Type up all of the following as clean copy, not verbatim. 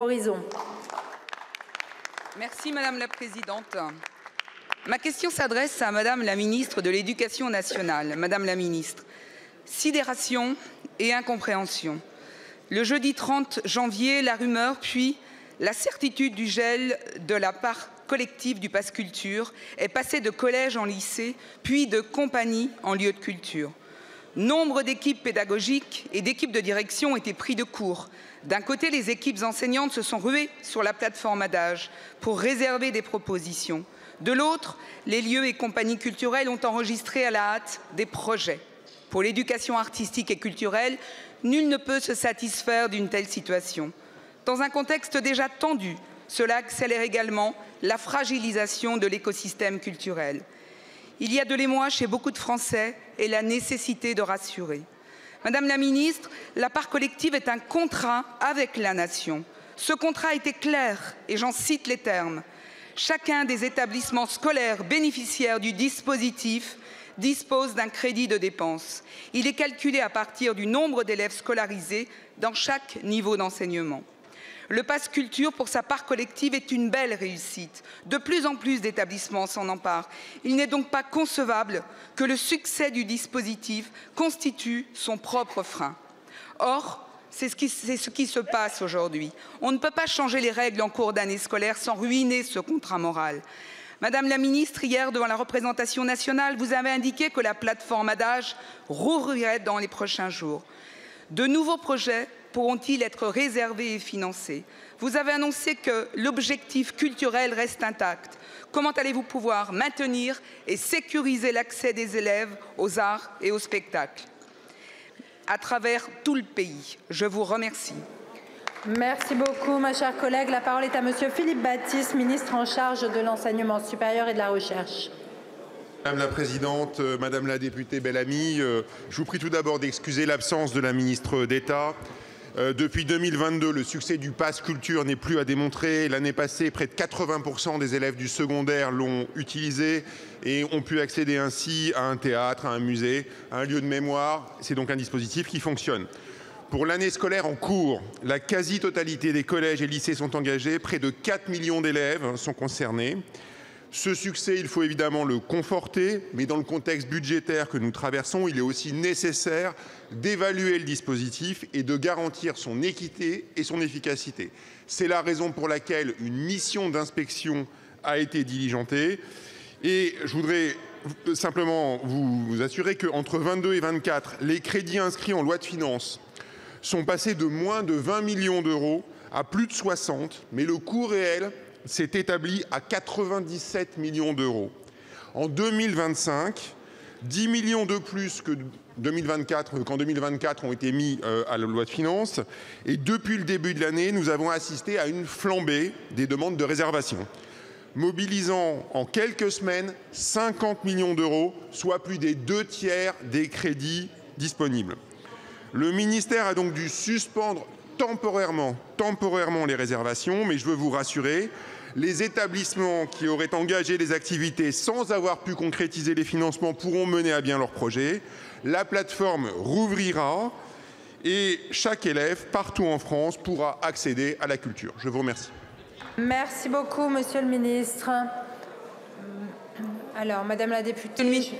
Horizon. Merci Madame la Présidente. Ma question s'adresse à Madame la Ministre de l'Éducation nationale. Madame la Ministre, sidération et incompréhension. Le jeudi 30 janvier, la rumeur puis la certitude du gel de la part collective du pass culture est passée de collège en lycée, puis de compagnie en lieu de culture. Nombre d'équipes pédagogiques et d'équipes de direction ont été pris de court. D'un côté, les équipes enseignantes se sont ruées sur la plateforme Adage pour réserver des propositions. De l'autre, les lieux et compagnies culturelles ont enregistré à la hâte des projets. Pour l'éducation artistique et culturelle, nul ne peut se satisfaire d'une telle situation. Dans un contexte déjà tendu, cela accélère également la fragilisation de l'écosystème culturel. Il y a de l'émoi chez beaucoup de Français et la nécessité de rassurer. Madame la Ministre, la part collective est un contrat avec la nation. Ce contrat était clair et j'en cite les termes. Chacun des établissements scolaires bénéficiaires du dispositif dispose d'un crédit de dépenses. Il est calculé à partir du nombre d'élèves scolarisés dans chaque niveau d'enseignement. Le pass culture, pour sa part collective, est une belle réussite. De plus en plus d'établissements s'en emparent. Il n'est donc pas concevable que le succès du dispositif constitue son propre frein. Or, c'est ce qui se passe aujourd'hui. On ne peut pas changer les règles en cours d'année scolaire sans ruiner ce contrat moral. Madame la Ministre, hier, devant la représentation nationale, vous avez indiqué que la plateforme Adage rouvrirait dans les prochains jours. De nouveaux projets pourront-ils être réservés et financés? Vous avez annoncé que l'objectif culturel reste intact. Comment allez-vous pouvoir maintenir et sécuriser l'accès des élèves aux arts et aux spectacles à travers tout le pays? Je vous remercie. Merci beaucoup, ma chère collègue. La parole est à Monsieur Philippe Baptiste, ministre en charge de l'enseignement supérieur et de la recherche. Madame la Présidente, Madame la députée Bellamy, je vous prie tout d'abord d'excuser l'absence de la ministre d'État. Depuis 2022, le succès du pass culture n'est plus à démontrer. L'année passée, près de 80% des élèves du secondaire l'ont utilisé et ont pu accéder ainsi à un théâtre, à un musée, à un lieu de mémoire. C'est donc un dispositif qui fonctionne. Pour l'année scolaire en cours, la quasi-totalité des collèges et lycées sont engagés. Près de 4 millions d'élèves sont concernés. Ce succès, il faut évidemment le conforter, mais dans le contexte budgétaire que nous traversons, il est aussi nécessaire d'évaluer le dispositif et de garantir son équité et son efficacité. C'est la raison pour laquelle une mission d'inspection a été diligentée. Et je voudrais simplement vous assurer qu'entre 22 et 24, les crédits inscrits en loi de finances sont passés de moins de 20 millions d'euros à plus de 60, mais le coût réel s'est établi à 97 millions d'euros. En 2025, 10 millions de plus que 2024, qu'en 2024 ont été mis à la loi de finances. Et depuis le début de l'année, nous avons assisté à une flambée des demandes de réservation, mobilisant en quelques semaines 50 millions d'euros, soit plus des 2/3 des crédits disponibles. Le ministère a donc dû suspendre temporairement les réservations, mais je veux vous rassurer, les établissements qui auraient engagé les activités sans avoir pu concrétiser les financements pourront mener à bien leurs projets. La plateforme rouvrira et chaque élève partout en France pourra accéder à la culture. Je vous remercie. Merci beaucoup, Monsieur le ministre. Alors, Madame la députée. Oui.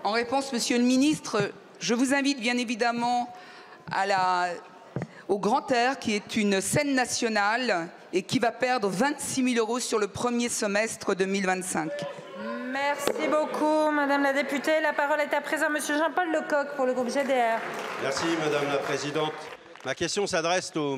En réponse, Monsieur le ministre, je vous invite bien évidemment au Grand Air, qui est une scène nationale et qui va perdre 26 000 euros sur le premier semestre 2025. Merci beaucoup, Madame la députée. La parole est à présent Monsieur Jean-Paul Lecoq pour le groupe GDR. Merci, Madame la Présidente. Ma question s'adresse au